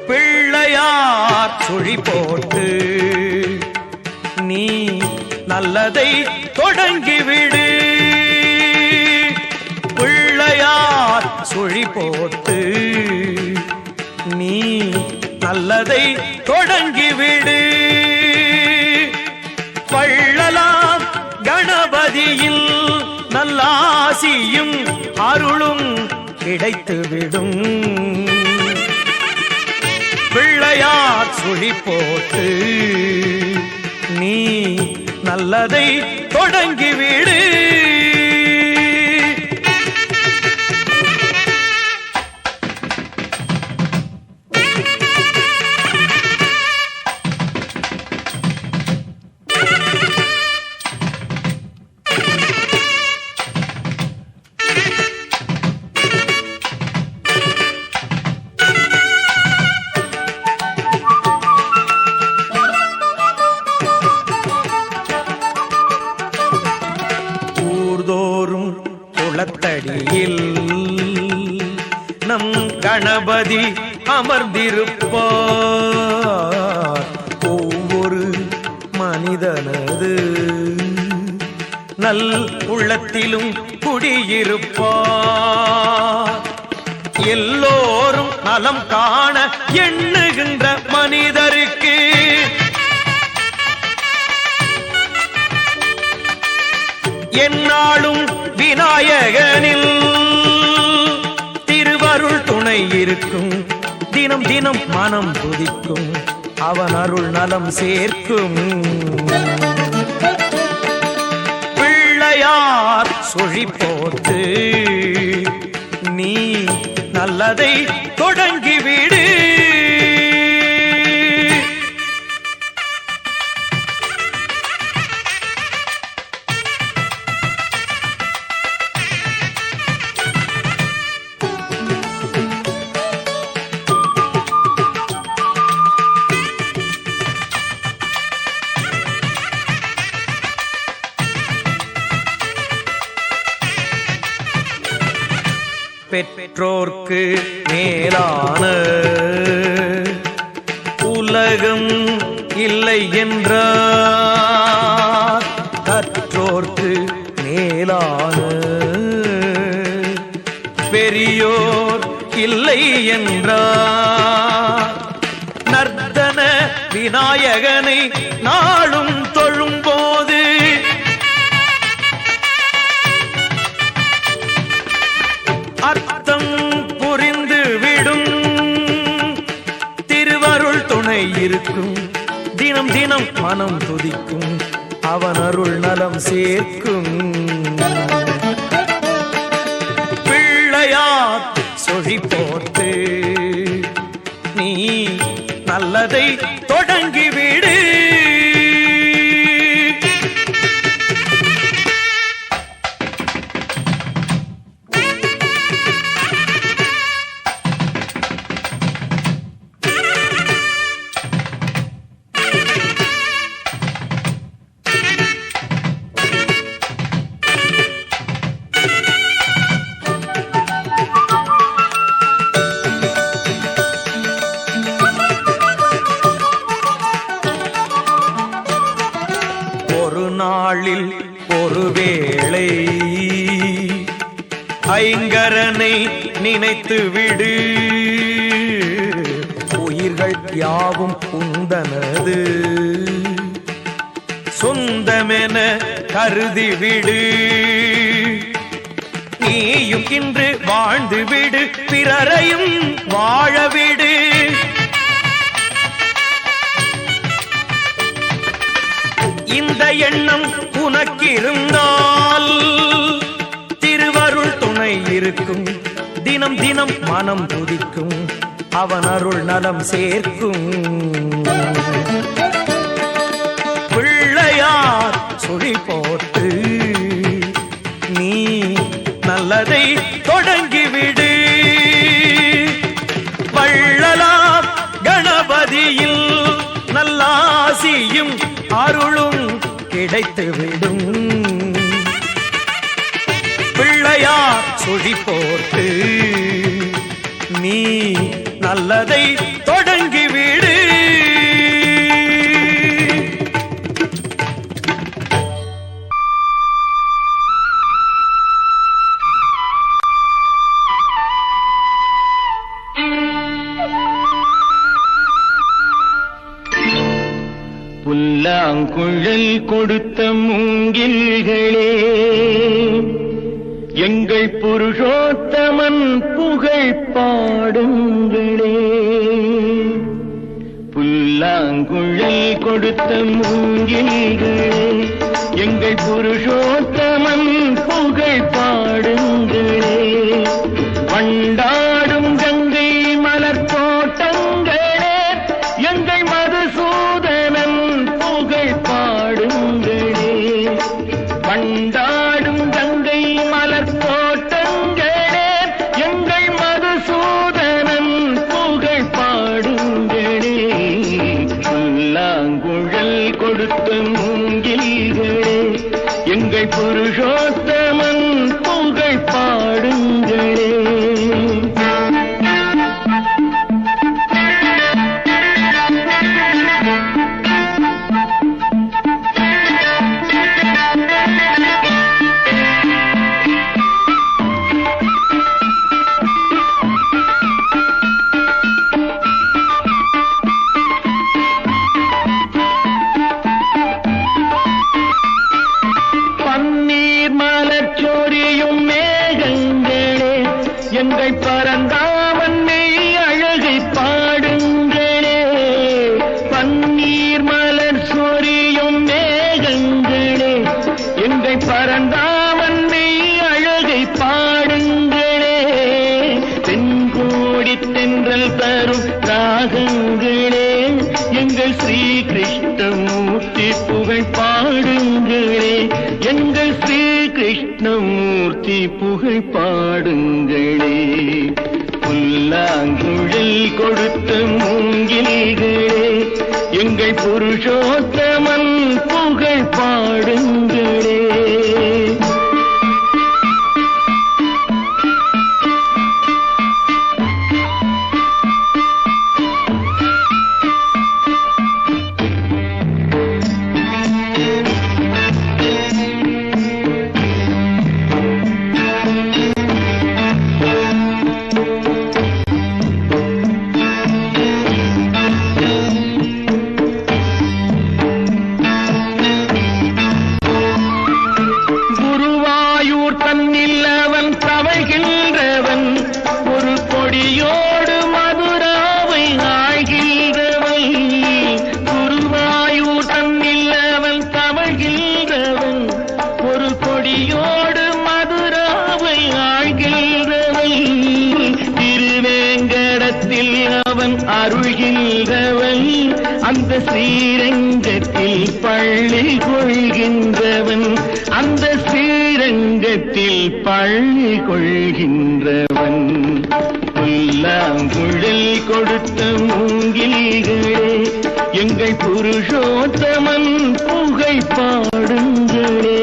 பிள்ளையார் சுழி போட்டு நீ நல்லதை தொடங்கிவிடு. பிள்ளையார் சுழி போட்டு நீ நல்லதை தொடங்கிவிடு. வள்ளலார் கணபதியில் நல்லாசியும் அருளும் கிடைத்துவிடும். பிள்ளையார் சுழி போட்டு நீ நல்லதை தொடங்கிவிடு. குளத்தடியில் நம் கணபதி அமர்ந்திருப்பார். ஒவ்வொரு மனிதனது நல் உள்ளத்திலும் குடியிருப்பார். எல்லோரும் நலம் காண எண்ணுகின்ற மனிதருக்கு என்னாலும் விநாயகனில் திருவருள் துணை இருக்கும். தினம் தினம் மனம் துதிக்கும், அவன் அருள் நலம் சேர்க்கும். பிள்ளையார் சுழி போட்டு நீ நல்லதை தொடங்கிவிடு. பெற்றோர்க்கு மேலான உலகம் இல்லை என்றார். கற்றோர்க்கு மேலான பெரியோர் இல்லை என்றார். நர்த்தன விநாயகனை நாளும் தொழும்போது அர்த்தம் புரிந்து விடும். திருவருள் துணை இருக்கும், தினம் தினம் மனம் துதிக்கும், அவன் அருள் நலம் சேர்க்கும். பிள்ளையார் சுழி போட்டு நீ நல்லதை தொடங்கிவிடு. நாளில் ஒருவேளை ஐங்கரனை நினைத்து விடு. உயிர்கள் யாவும் உந்தனது சொந்தமென கருதிவிடு. நீயும் இன்று வாழ்ந்து விடு, பிறரையும் வாழவிடு. இந்த எண்ணம் உனக்கிருந்தால் திருவருள் துணை இருக்கும். தினம் தினம் மனம் துதிக்கும், அவன் அருள் நலம் சேர்க்கும். பிள்ளையார் சுழி போட்டு நீ நல்லதை தொடங்கிவிடு. வள்ளலார் கணபதியில் நல்லாசியும் அருளும் கிடைத்துவிடும். பிள்ளையார் சுழி போட்டு நீ நல்லதை தொடங்கிவிடு. புல்லாங்குழல் கொடுத்த மூங்கில்களே, எங்கள் புருஷோத்தமன் புகழ் பாடுங்களே. புல்லாங்குழல் கொடுத்த மூங்கில்களே, எங்கள் புருஷோத்தமன் புகழ் பாடுங்களே. வண்டாடும் கங்கை மலர் தோட்டங்களே, எங்கள் மதுசூதனன் புகழ் பாடுங்களே. வண்டாடும் கங்கை மலர் தோட்டங்களே, எங்கள் மதுசூதனன் புகழ் பாடுங்களே. புல்லாங்குழல் கொடுத்த மூங்கில்களே, எங்கள் புருஷோத்தமன் புகழ் பாடுங்களே. மலர்ச்சோரியும் மேகங்களே, எங்கள் பரந்தாமன் மெய் அழகை பாடுங்களே. பன்னீர் மலர் சொரியும் மேகங்களே, எங்கள் பரந்தாமன் மெய் அழகை பாடுங்களே. தென்கோடி தென்றல் தரும் ராகங்களே, எங்கள் ஸ்ரீ கிருஷ்ணமூர்த்தி புகழ் பாடுங்களே. எங்கள் ஸ்ரீ கிருஷ்ணமூர்த்தி புகழ் பாடுங்களே. புல்லாங்குழல் கொடுத்த மூங்கில்களே, எங்கள் புருஷோத்தமன் புகழ் பாடுங்களே. தன்னில் அவன் தவழ்கின்றவன், ஒரு கொடியோடு மதுராவை ஆழ்கின்றவன். குருவாயூர் தன்னில் அவன் தவழ்கின்றவன், ஒரு கொடியோடு மதுராவை ஆழ்கின்றவன். திருவேங்கடத்தில் அவன் அருள்கின்றவன், அந்த ஸ்ரீரங்கத்தில் பள்ளி கொள்கின்றவன். அந்த ஸ்ரீரங்கத்தில் பள்ளி கொள்கின்றவன். புல்லாங்குழல் கொடுத்த மூங்கில்களே, எங்கள் புருஷோத்தமன் புகழ் பாடுங்களே.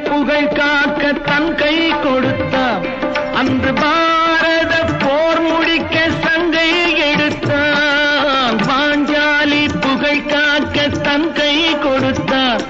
புகழ் காக்க தன் கை கொடுத்தான், அன்று பாரத போர் முடிக்க சங்கை எடுத்தான். பாஞ்சாலி புகழ் காக்க தன் கை கொடுத்தான்,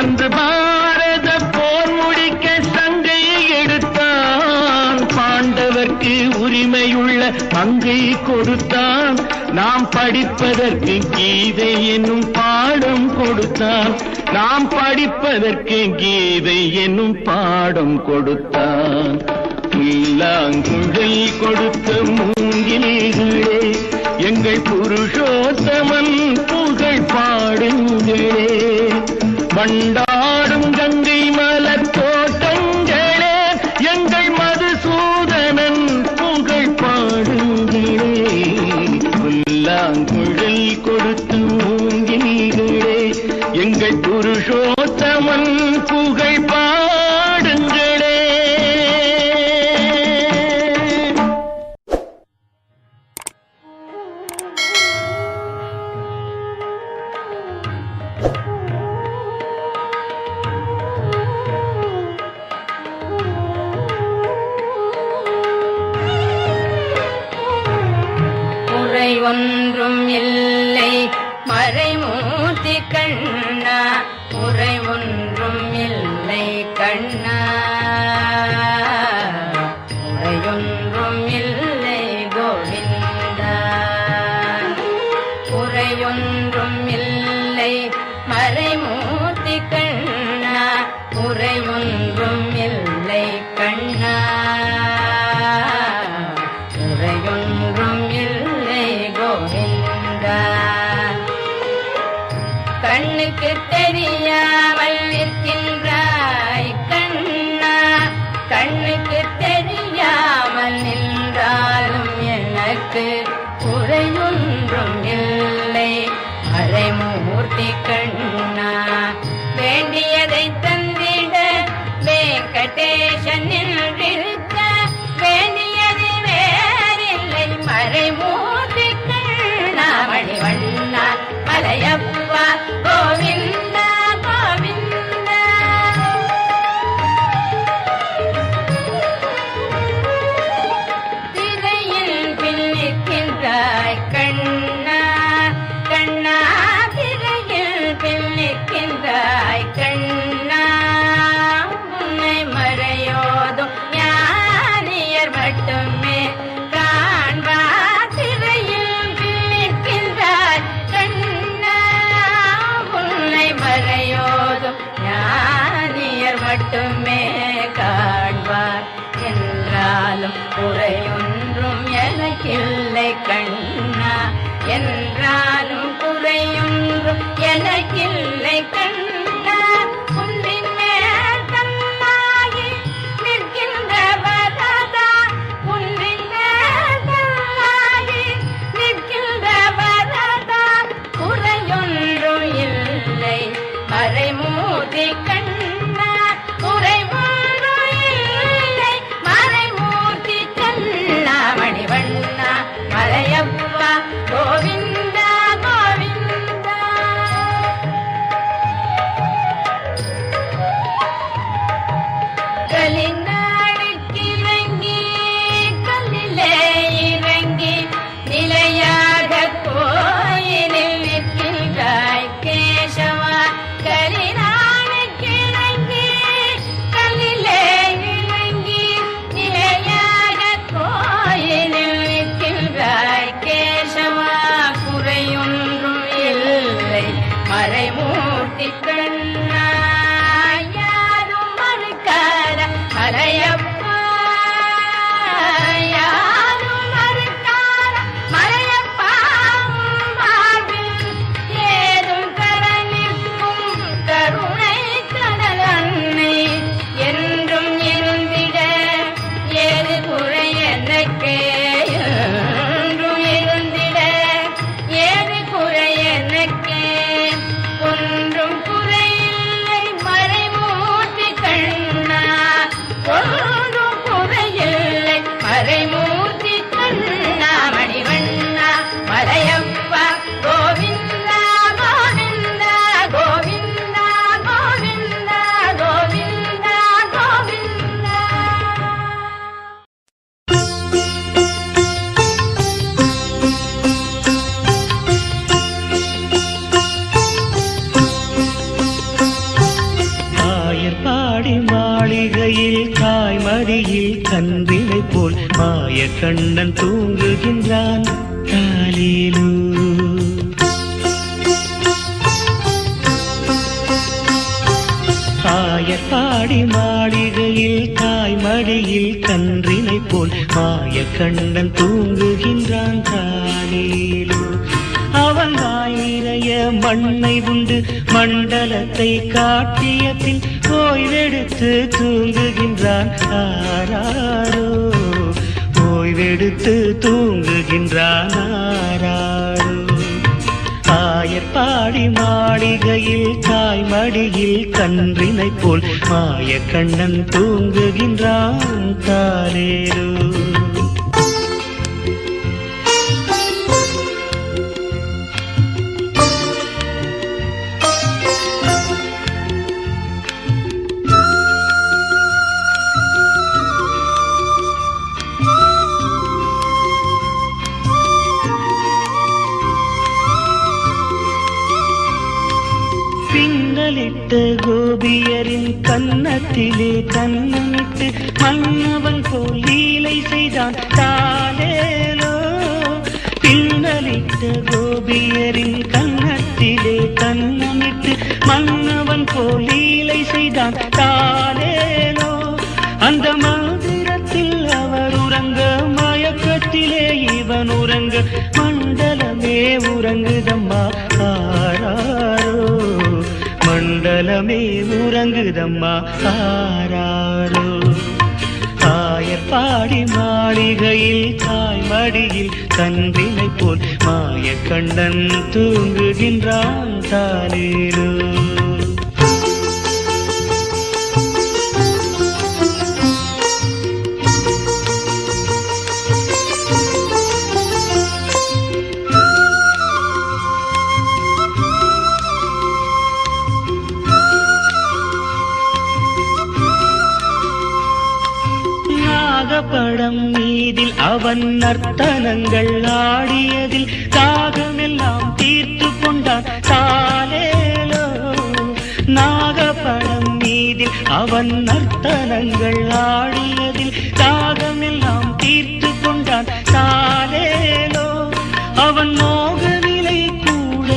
அன்று பாரத போர் முடிக்க சங்கை எடுத்தான். பாண்டவர்க்கு உரிமையுள்ள பங்கை கொடுத்தான், நாம் படிப்பதற்கு கீதை என்னும் பாடம் கொடுத்தான். நாம் படிப்பதற்கு கீதை என்னும் பாடம் கொடுத்தான். புல்லாங்குழல் கொடுத்த மூங்கில்களே, எங்கள் புருஷோத்தமன் புகழ் பாடுங்களே. வண்டாடும் கங்கை மலர் தோட்டங்களே, எங்கள் மதுசூதனன் புகழ் பாடுங்களே. புல்லாங்குழல் கொடுத்த மூங்கில்களே, எங்கள் புருஷோத்தமன் புகழ் பாடுங்களே. ஒன்றும் இல்லை மறைமூர்த்தி கண்ணா, உரை ஒன்றும் இல்லை கண்ணா, உரையொன்றும் இல்லை கோவிந்தா, உரையொன்றும் இல்லை மறைமூர்த்தி கண்ணா, உரை ஒன்றும் இல்லை கண்ணா, உரையொன்றும் இல்லை கோவிந்தா. கண்ணுக்கு தெரியாமல் நிற்கின்றாய் கண்ணா, கண்ணுக்கு தெரியாமல் நின்றாலும் எனக்கு குறையொன்றும் இல்லை மறைமூர்த்தி கண்ணா. வேண்டியதை தந்திட வெங்கடேசன் நின்றிருக்க, வேண்டியது வேறில்லை மறைமூர்த்தி கண்ணா. மணிவண்ணா மலையப்பா கோவிந்தா கோவிந்தா. திரையில் பின்னிக்கின்றாய் கண்ணா, கண்ணா திரையில் பின்னிக்கின்றாய் கண்ணா. உன்னை மறையோதும் ஞானியர் மட்டுமே காண்பார். திரையில் பின்னிக்கின்றாய் கண்ணா, உன்னை மறையோதும் ஞானியர் மட்டுமே காண்பார். என்றாலும் குறையொன்றும் எனக்கில்லை கண்ணா, என்றாலும் குறையொன்றும் எனக்கில்லை கண்ணா. குன்றின் மேல் கண்ணாகி நிற்கின்ற வரதா, குன்றின் மேல் கண்ணாகி நிற்கின்ற வரதா, குறையொன்றும் இல்லை மறைமூர்த்தி கண்ணா, குறைவொன்றும் இல்லை மறைமூர்த்தி கண்ணா. மணிவண்ணா மலையப்பா கோவிந்தா கோவிந்தா. கலிநாளுக்கு இறங்கி கல்லிலே இறங்கி நிலையாக கோயிலில் நிற்கின்றாய் கேசவா. கலிநாளுக்கு இறங்கி கல்லிலே இறங்கி நிலையாக கோயிலில் நிற்கின்றாய் கேசவா. குறையொன்றும் இல்லை மறைமூர்த்தி கண்ணா. யாரும் மறுக்காத மலையப்பா, யாரும் மறுக்காத மலையப்பா. வாழ்வில் ஏதும் தர நிற்கும் கருணை கடல் அன்னை என்றும் இருந்திட, ஏது குறை எனக்கே என்றும் இருந்திட, ஏது குறை எனக்கே ஒன்றும் குறையில்லை மறைமூர்த்தி கண்ணா, ஒன்றும் குறையில்லை மறைமூர்த்தி கண்ணா. மணிவண்ணா மலையப்பா கோவிந்தா கோவிந்தா கோவிந்தா கோவிந்தா கோவிந்தா கோவிந்தா. ஆயர்பாடி மாளிகையில் தாய்மடியில் கன்றினை போல் மாய கண்ணன் தூங்குகின்றான் தாலிலு. ஆயர்பாடி மாளிகையில் தாய்மடியில் கன்றினை போல் மாய கண்ணன் தூங்குகின்றான் தாலிலு. அவன் வாய் நிறைய மண்ணை உண்டு மண்டலத்தை காட்டிய பின் ஓய்வெடுத்து தூங்குகின்றான் ஆராரோ, ஓய்வெடுத்து தூங்குகின்றான் ஆராரோ. ஆயர்பாடி ஆயர்பாடி மாளிகையில் தாய்மடியில் கன்றினை போல் மாய கண்ணன் தூங்குகின்றான் தாலேலோ. பின்னலிட்ட கோபியரின் கன்னத்திலே கண்ணமிட்டு மன்னவன் போல் லீலை செய்தான் தாலேலோ. பின்னலிட்ட கோபியரின் கன்னத்திலே கண்ணமிட்டு மன்னவன் போல் லீலை செய்தான் தாலேலோ. அந்த மந்திரத்தில் அவர் உறங்க மயக்கத்திலே இவன் உறங்க மண்டலமே உறங்குதம்மா ஆராரோ. மண்டலமே உறங்குதம்மா ஆராரோ. ஆயர்பாடி மாளிகையில் தாய்மடியில் கன்றினை போல் மாய கண்ணன் தூங்குகின்றான் தாலேலோ. படம் மீதில் அவன் நர்த்தனங்கள் ஆடியதில் தாகமெல்லாம் தீர்த்து கொண்டான் தாலேலோ. நாகப்படம் மீதில் அவன் நர்த்தனங்கள் ஆடியதில் தாகமெல்லாம் தீர்த்து கொண்டான் தாலேலோ. அவன் மோக நிலை கூட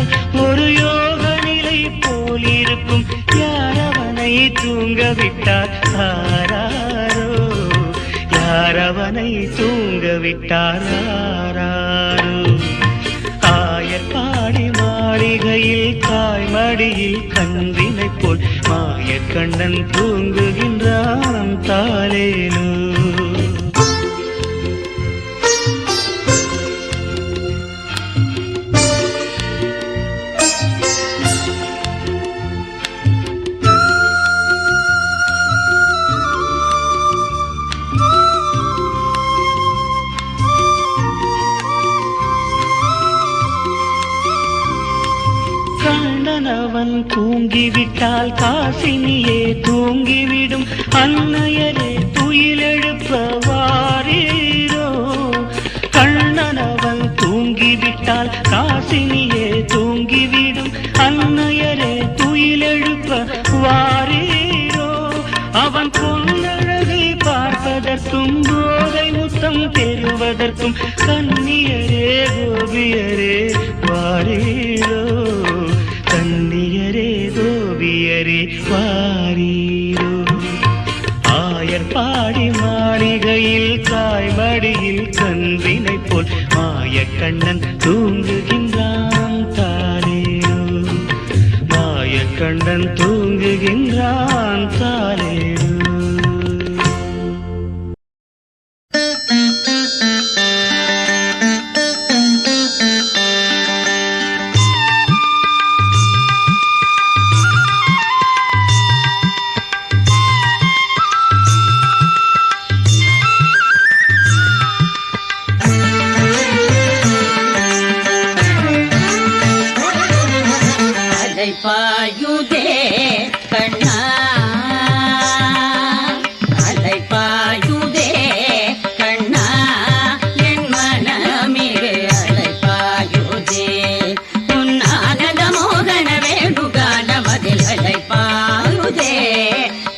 ஒரு யோக நிலை போலிருக்கும். யார் அவனை தூங்க விட்டார் ஆராரோ. அவனை தூங்க விட்டாரோ. ஆயர்பாடி மாளிகையில் தாய்மடியில் கன்றினை போல் மாய கண்ணன் தூங்குகின்றான் தாலேலோ. அவன் தூங்கிவிட்டால் காசினியே தூங்கிவிடும். அன்னையரே துயிலெழுப்ப வாரீரோ. கண்ணன் அவன் தூங்கிவிட்டால் காசினியே தூங்கிவிடும். அன்னையரே துயிலெழுப்ப வாரீரோ. அவன் பொன்னழகை பார்ப்பதற்கும் போதை முத்தம் பெறுவதற்கும் கன்னியரே கோபியரே வாரீரோ. கன்னியரே கோபியரே வாரீரோ. ஆயர்பாடி மாளிகையில் தாய்மடியில் கன்றினை போல் மாய கண்ணன் தூங்குகின்றான் தாலேலோ. மாய கண்ணன் தூங்குகின்றான் தாலேலோ. பாயுதே கண்ணா அலை பாயுதே கண்ணா என் மனமிரு அலை பாயுதே உன்னானத மோகன வேணுகான மதில் அலை பாயுதே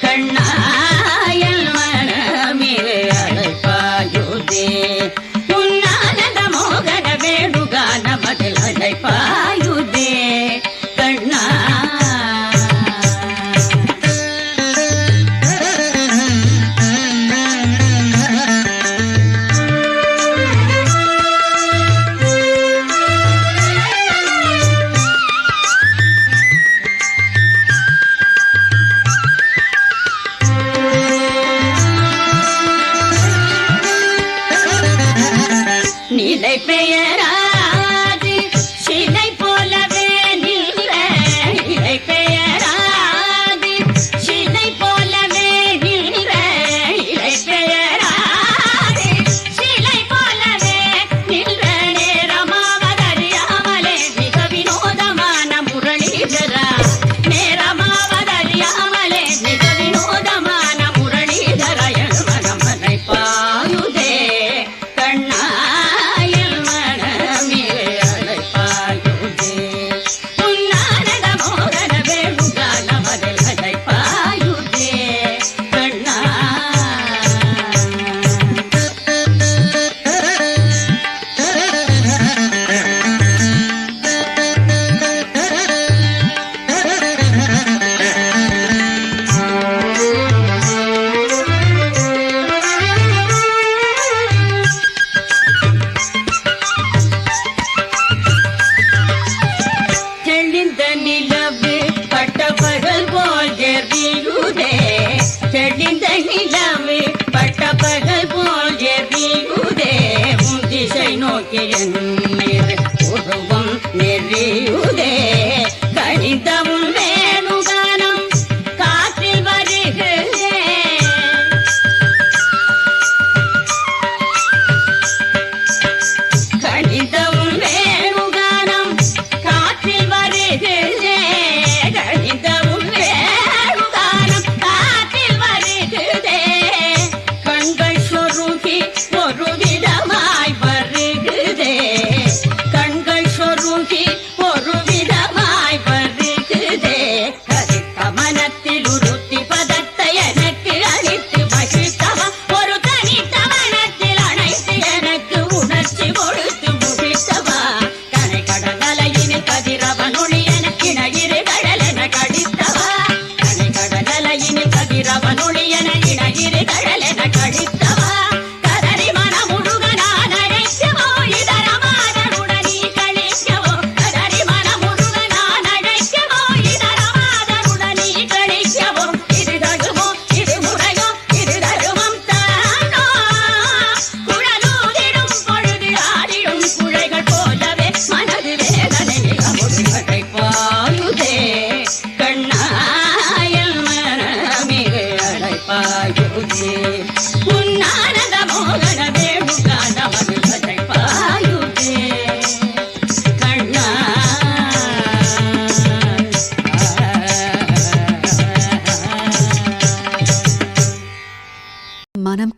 கண்ணா என் மனமிரு அலை பாயுதே உன்னானத மோகன வேணுகான மதில் அலை பாயுதே கண்ணா.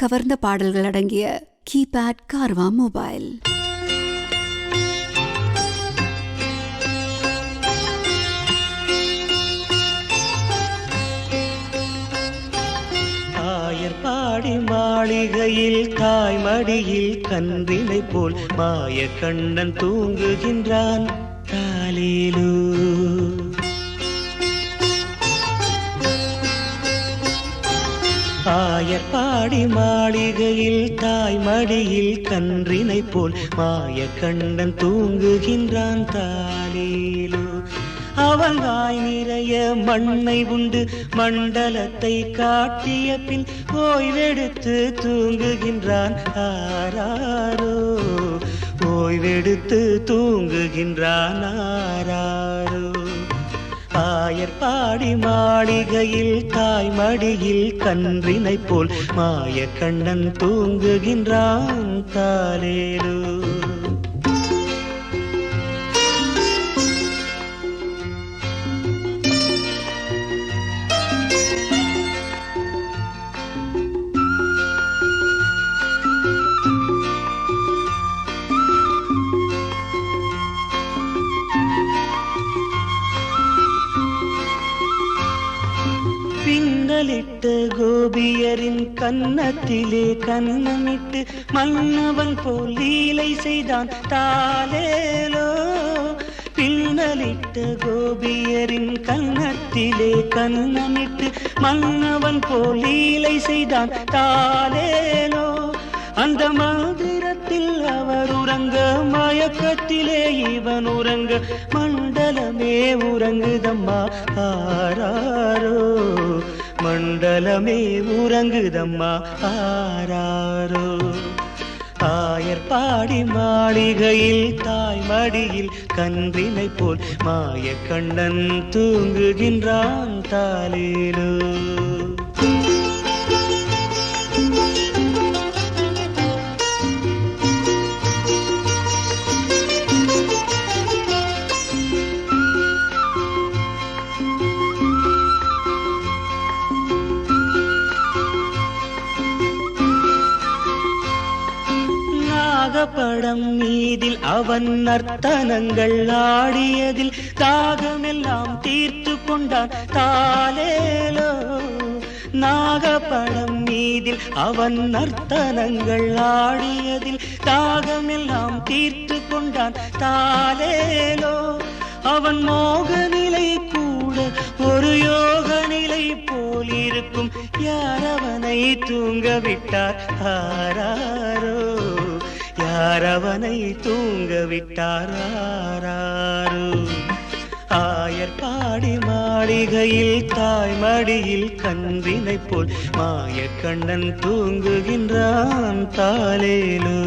கவர்ந்த பாடல்கள் அடங்கிய கீபேட் கார்வா மொபைல். பாடி மாளிகையில் தாய்மடியில் கன்றினை போல் மாய கண்ணன் தூங்குகின்றான் தாலேலோ. ஆயர்பாடி மாளிகையில் தாய்மடியில் கன்றினை போல் மாய கண்ணன் தூங்குகின்றான் தாலேலோ. அவன் வாய் நிறைய மண்ணை உண்டு மண்டலத்தை காட்டிய பின் ஓய்வெடுத்து தூங்குகின்றான் ஆராரோ. ஓய்வெடுத்து தூங்குகின்றான் ஆராரோ. ஆயர்பாடி மாளிகையில் தாய்மடியில் கன்றினை போல் மாய கண்ணன் தூங்குகின்றான் தாலேலோ. பின்னலிட்டு கோபியரின் கன்னத்திலே கன்னமிட்டு மன்னவன் போல் லீலை செய்தான் தாலேலோ. பின்னலிட்டு கோபியரின் கன்னத்திலே கன்னமிட்டு மன்னவன் போல் லீலை செய்தான் தாலேலோ. அந்த மந்திரத்தில் அவர் உறங்க மயக்கத்திலே இவன் உறங்க மண்டலமே உறங்குதம்மா ஆராரோ. மண்டலமே உறங்குதம்மா ஆராரோ. ஆயர்பாடி மாளிகையில் தாய்மடியில் கன்றினை போல் மாய கண்ணன் தூங்குகின்றான் தாலேலோ. படம் மீதில் அவன் நர்த்தனங்கள் ஆடியதில் தாகமெல்லாம் தீர்த்து கொண்டான் தாலேலோ. நாகப்படம் மீதில் அவன் நர்த்தனங்கள் ஆடியதில் தாகமெல்லாம் தீர்த்து கொண்டான் தாலேலோ. அவன் மோக நிலை கூட ஒரு யோக நிலை போல் இருக்கும். யாரவனை தூங்க விட்டார் ஆராரோ. யாரவனை தூங்க விட்டார் ஆராரோ. ஆயர்பாடி மாளிகையில் தாய்மடியில் கன்றினை போல் மாய கண்ணன் தூங்குகின்றான் தாலேலோ.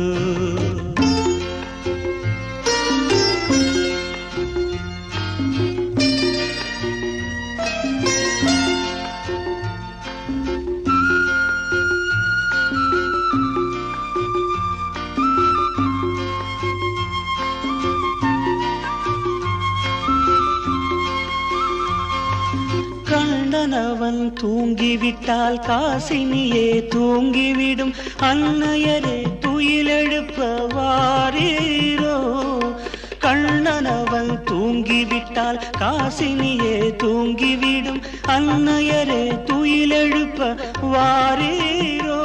கண்ணனவன் தூங்கிவிட்டால் காசினியே தூங்கிவிடும். அன்னையரே துயிலெழுப்ப வாரீரோ. கண்ணனவன் தூங்கிவிட்டால் காசினியே தூங்கிவிடும். அன்னையரே துயிலெழுப்ப வாரீரோ.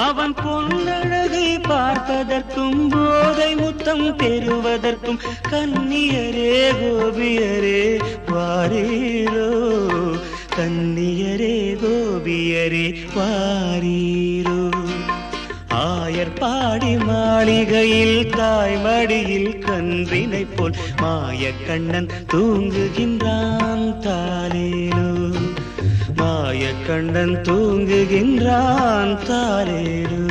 அவன் பொன்னழகை பார்ப்பதற்கும் போதை முத்தம் பெறுவதற்கும் கன்னியரே கோபியரே வாரீரோ. கன்னியரே கோபியரே வாரீரோ. ஆயர்பாடி மாளிகையில் தாய்மடியில் கன்றினை போல் மாய கண்ணன் தூங்குகின்றான் தாலேலோ. மாய கண்ணன் தூங்குகின்றான் தாலேலோ.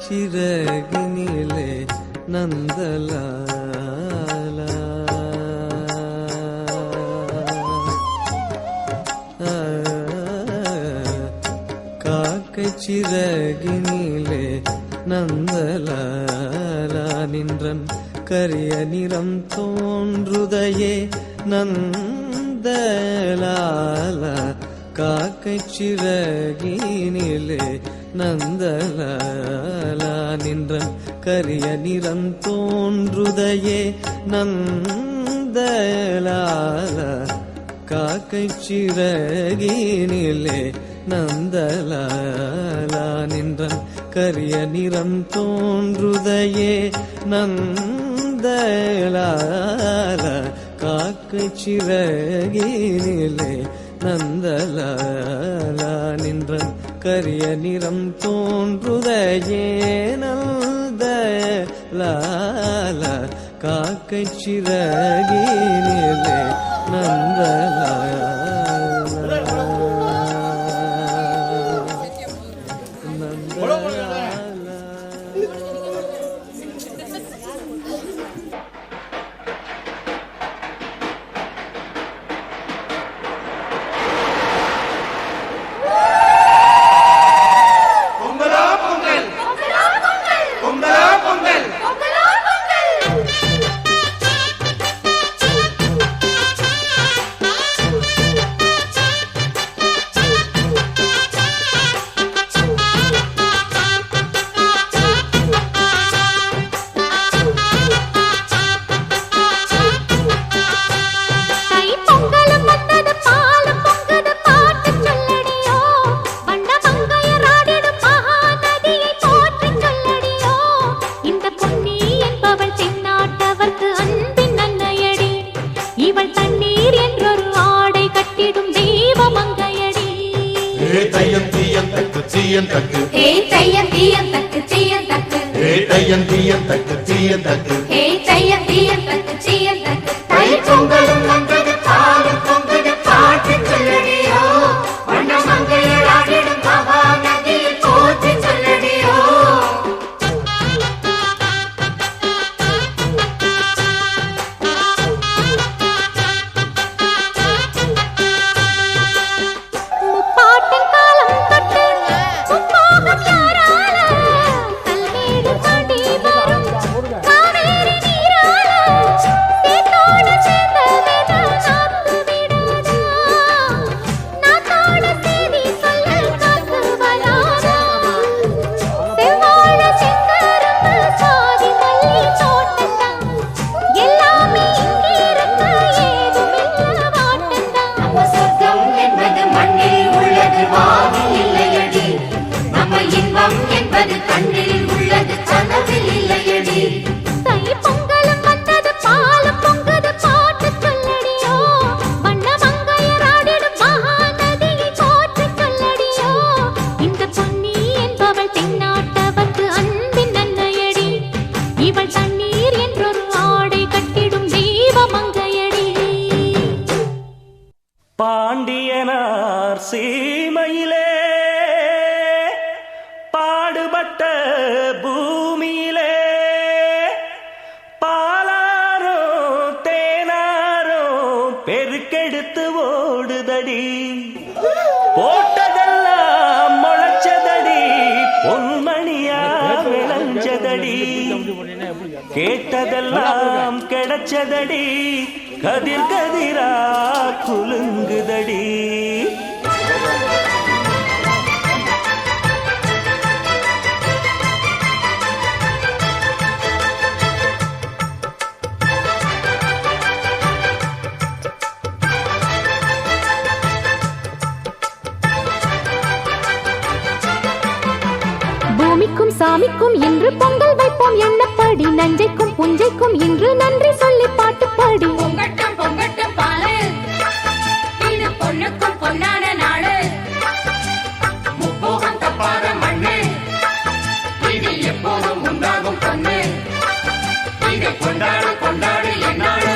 சிறகினிலே நந்தலாலா காக்கை சிறகினிலே நந்தலாலா நின்றன் கரிய நிறம் தோன்றுதையே நந்தலாலா காக்கை சிறகினிலே நந்தலாலா நின்றன் கரிய நிறம் தோன்றுதையே நந்தலாலா காக்கை சிறகினிலே நந்தலாலா நின்றன் கரிய நிறம் தோன்றுதையே நந்தலாலா காக்கை சிறகினிலே நந்தலாலா நின்றன் கரிய நிறம் தோன்றுதையே நந்தலாலா காக்கை சிறகினிலே நந்தலாலா பாண்டியனார் சீமையிலே பாடுபட்ட பூமியிலே பாலாரோ தேனாரோ பெருக்கெடுத்து ஓடுதடி போட்டதெல்லாம் முளைச்சதடி பொன்மணியா விளைஞ்சதடி கேட்டதெல்லாம் கிடைச்சதடி கதிர் கதிரா குலுங்குதடி பூமிக்கும் சாமிக்கும் இன்று பொங்கல் வைப்போம் எண்ணப்படி நஞ்சைக்கும் புஞ்சைக்கும் இன்று நன்றி சொல்லி பாட்டு பாடி பொங்கட்டும் பொங்கட்டும் பாலு இது பொண்ணுக்கும் பொன்னான நாடு முப்போகம் தப்பாத மண்ணு இது எப்போதும் உண்டாகும் பொண்ணு இதை கொண்டாடு கொண்டாடு என்னாடு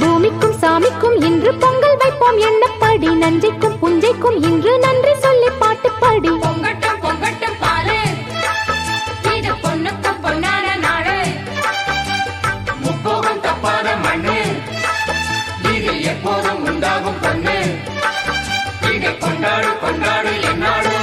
பூமிக்கும் சாமிக்கும் இன்று பொங்கல் வைப்போம் எண்ணப்படி நஞ்சைக்கும் புஞ்சைக்கும் இன்று நன்றி சொல்லி பாட்டு பாடி பொங்கட்டும் பொங்கட்டும் பாலு இது பொண்ணுக்கும் பொன்னான நாடு முப்போகம் தப்பாத மண்ணு இது எப்போதும் உண்டாகும் பொண்ணு இதை கொண்டாடு கொண்டாடு என்னாடு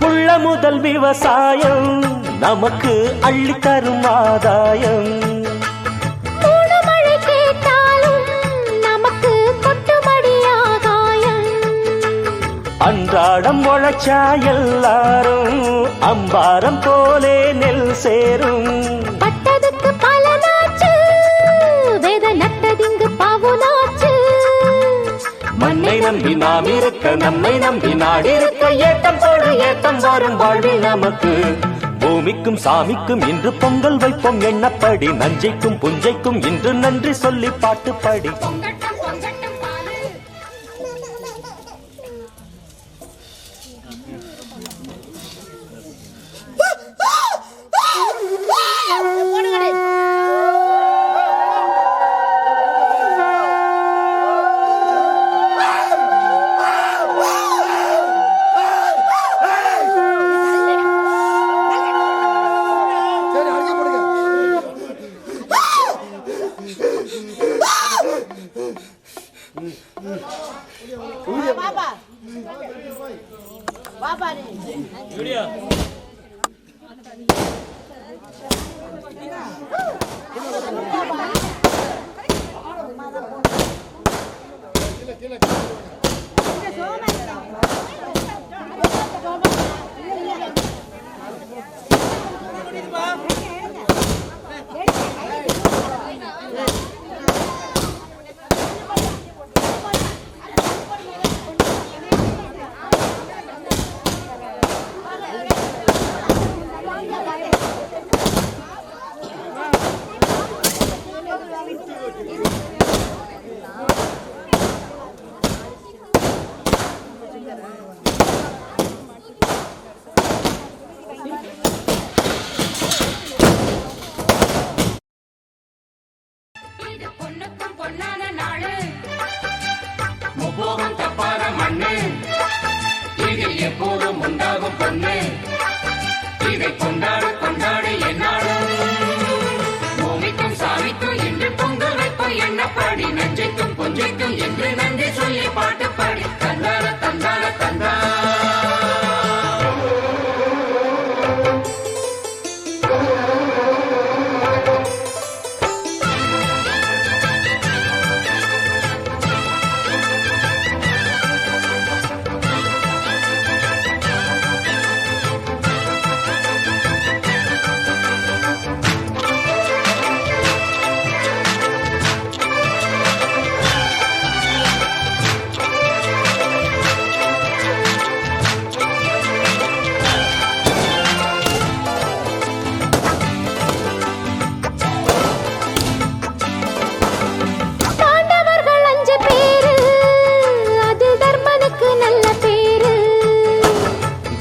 புள்ள முதல் விவசாயம் நமக்கு அள்ளித்தரும் ஆதாயம் மூணு மழை கேட்டாலும் நமக்கு கொட்டுமடி ஆகாயம் அன்றாடம் உழைச்சா எல்லாரும் அம்பாரம் போலே நெல் சேரும் பட்டதுக்கு பலனாச்சு வேத நட்டதிங்கு பாவுனாச்சு மண்ணை நம்பி நாம் இருக்க நம்மை நம்பி நாடிருக்க ஏத்தம் போடு ஏத்தம் வரும் வாழ்வில் நமக்கு பூமிக்கும் சாமிக்கும் இன்று பொங்கல் வைப்போம் எண்ணப்படி நஞ்சைக்கும் புஞ்சைக்கும் இன்று நன்றி சொல்லி பாட்டு பாடி பொங்கட்டும் பொங்கட்டும் பாலு இது பொண்ணுக்கும் பொன்னான நாடு முப்போகம் தப்பாத மண்ணு இதில் எப்போதும் உண்டாகும் பொண்ணு இதை கொண்டாடு கொண்டாடு என்னாடு பூமிக்கும் சாமிக்கும் இன்று பொங்கல் வைப்போம் எண்ணப்படி நஞ்சைக்கும் பொஞ்சைக்கும் என்று நன்றி சொல்லி பாட்டு பாடி தந்தார தந்தார தந்தா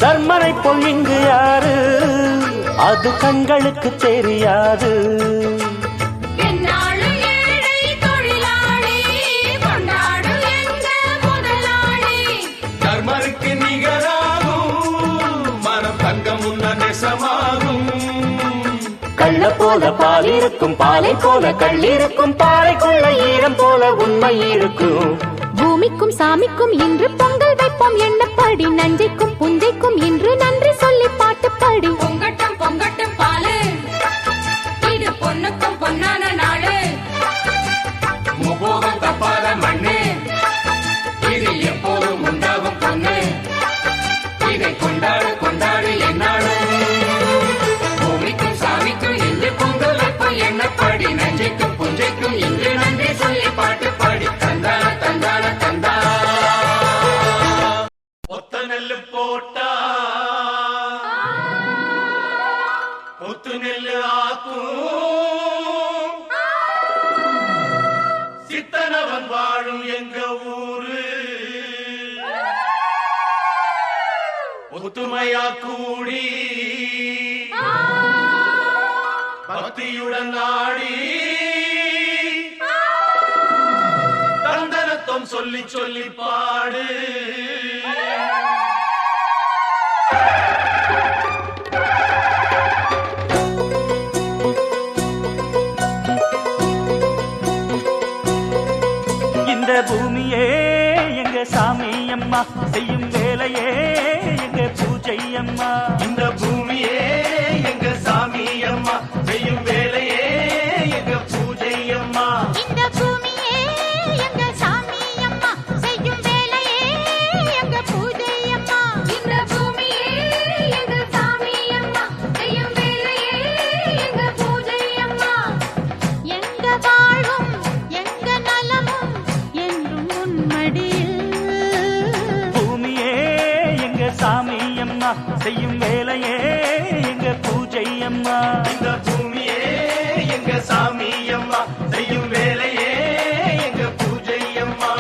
தர்மனை போல் இங்கு யாரு அது கண்களுக்கு தெரியாது என்னாலும் ஏழை தொழிலாளி கொண்டாடும் எங்க முதலாளி தர்மருக்கு நிகராகும் மனம் தங்கம் உன்ன நெசமாகும் கள்ள கள்ள போல பால் இருக்கும், பாலை போல கள்ளிருக்கும், பாறைக்குள்ள ஈரம் போல உண்மை இருக்கும். பூமிக்கும் சாமிக்கும் இன்று பொங்கல் வைப்போம் எண்ணப்படி, நஞ்சைக்கும் புஞ்சைக்கும் இன்று நன்றி சொல்லி பாட்டு பாடி. பொங்கட்டும் பொங்கட்டும் பாலு, இது பொண்ணுக்கும் பொன்னான நாளு. முகோகம் தப்பாத மண்ணு, இது எப்போதும் உண்டாகும் பொண்ணு. இதை கொண்டாடு கொண்டாடு என்னாலும். பூமிக்கும் சாமிக்கும் இன்று பொங்கல் வைப்போம் எண்ணப்படி, நஞ்சைக்கும் புஞ்சைக்கும் இன்று நன்றி சொல்லி பாட்டு பாடி. தந்தான தந்தான தந்தா. ஒத்த நெல்லு போட்டா ஒத்து நெல்லு ஆக்கும், சித்தனவன் வாழும் எங்க ஊரு ஒத்துமையா கூடி பக்தியுடன் நாடி தந்தனத்தம் சொல்லி சொல்லி பாடு. இந்த பூமியே எங்க சாமி அம்மா, செய்யும் வேலையே எங்க பூஜை அம்மா. இந்த பூமியே எங்க சாமி அம்மா, செய்யும் வேலையே எங்க பூஜை அம்மா. இந்த பூமியே எங்க சாமி அம்மா, செய்யும் வேலையே எங்க பூஜை அம்மா. இந்த பூமியே எங்க சாமி அம்மா, செய்யும் வேலையே எங்க பூஜை அம்மா. எங்க வாழ்வும் எங்க நலமும் என்றும் உன்மடியில். பூமியே எங்க சாமி அம்மா, செய்யும் வேலையே எங்க பூஜை அம்மா. இந்த பூமியே எங்க சாமி அம்மா, செய்யும் வேலையே எங்க பூஜை அம்மா.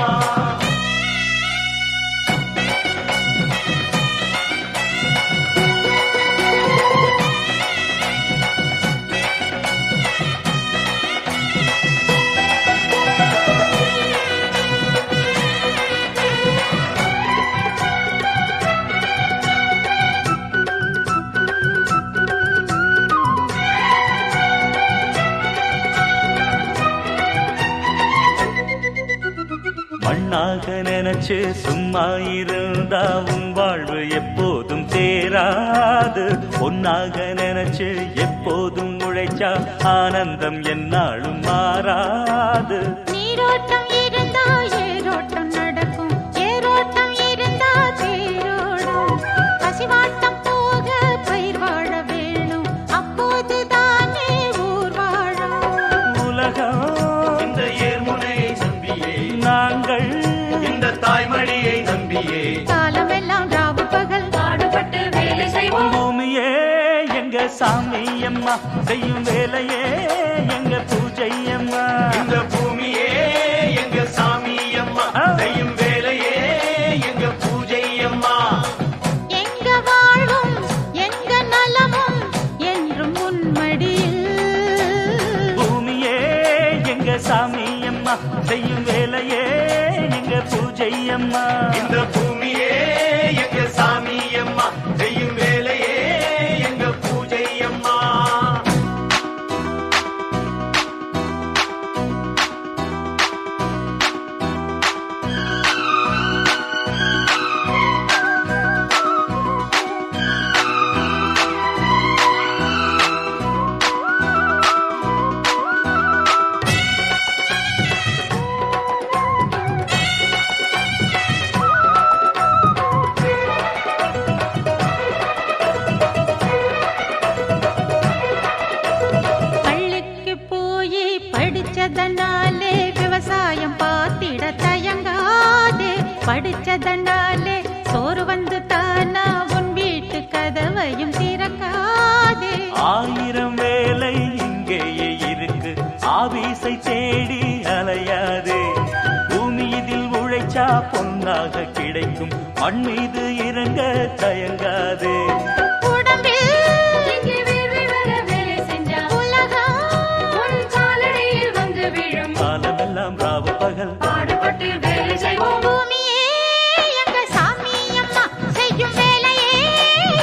மண்ணாக நினைச்சு சும்மா இருந்தா உன் வாழ்வு எப்போதும் தேராது. பொன்னாக நினைச்சு எப்போதும் உழைச்சா ஆனந்தம் என்னாலும் மாறாது. நீரோட்டம் இருந்தா ஏரோட்டம் நடக்கும், ஏரோட்டம் இருந்தா தேரோடும். பசிவாட்டம் போக பயிர் வாழ வேணும், அப்போது தானே ஊர் வாழும். உலகம் இந்த ஏர்முனையை நம்பியே, நாங்கள் இந்த தாய்மடியை நம்பியே, காலமெல்லாம் ராவு பகல் பாடுபட்டு வேலை செய்வோம். பூமியே எங்க சாமி அம்மா, செய்யும் வேலையே எங்க பூஜை அம்மா. இந்த பூமியே எங்க சாமி அம்மா, செய்யும் வேலையே எங்க பூஜை அம்மா. எங்க வாழ்வும் எங்க நலமும் என்றும் உன்மடியில். பூமியே எங்க சாமி அம்மா, செய்யும் வேலையே எங்க பூஜை அம்மா. இந்த பூமியே எங்க சாமி அம்மா, செய்யும் வேலையே எங்க பூஜை அம்மா. பள்ளிக்கு போய் படிச்சதனாலே விவசாயம் பார்த்திட தயங்காதே. படிச்சதனாலே சோறு வந்து தானா உன் வீட்டு கதவையும் திறக்காதே. ஆயிரம் வேலை இங்கேயே இருக்கு, ஆபீஸை தேடி அலையாதே. பூமி இதில் உழைச்சா பொன்னாக கிடைக்கும், மண் மீது இறங்க தயங்காதே. உடம்பில் இங்கே வேர்வை வர வேலை செஞ்சா உலகம் உன் காலடியில் வந்து விழும். காலமெல்லாம் ராவு பகல் பாடுபட்டு வேலை செய்வோம். பூமியே எங்க சாமி அம்மா, செய்யும் வேலையே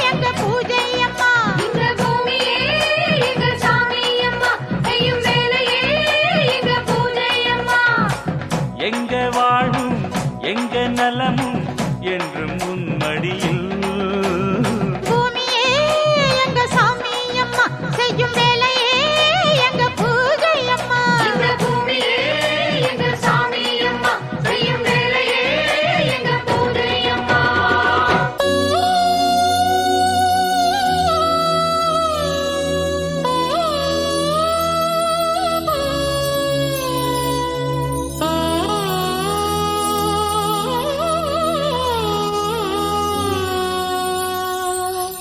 எங்க பூஜை அம்மா. இந்த பூமியே எங்க சாமி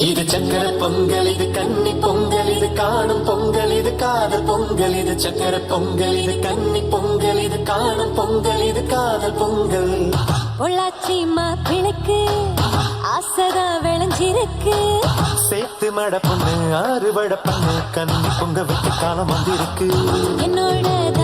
இது சக்கர பொங்கல், இது கன்னி பொங்கல், இது காணும் பொங்கல், இது காதல் பொங்கல். இது சக்கர பொங்கல், இது கன்னி பொங்கல், இது காணும் பொங்கல், இது காதல் பொங்கல். பொள்ளாச்சி மாப்பிளைக்கு ஆசைதா விளைஞ்சிருக்கு. சேத்து மட பொண்ணு, ஆறு வட பொண்ணு, கன்னி பொங்க வைக்க காலம் வந்திருக்கு. என்னோட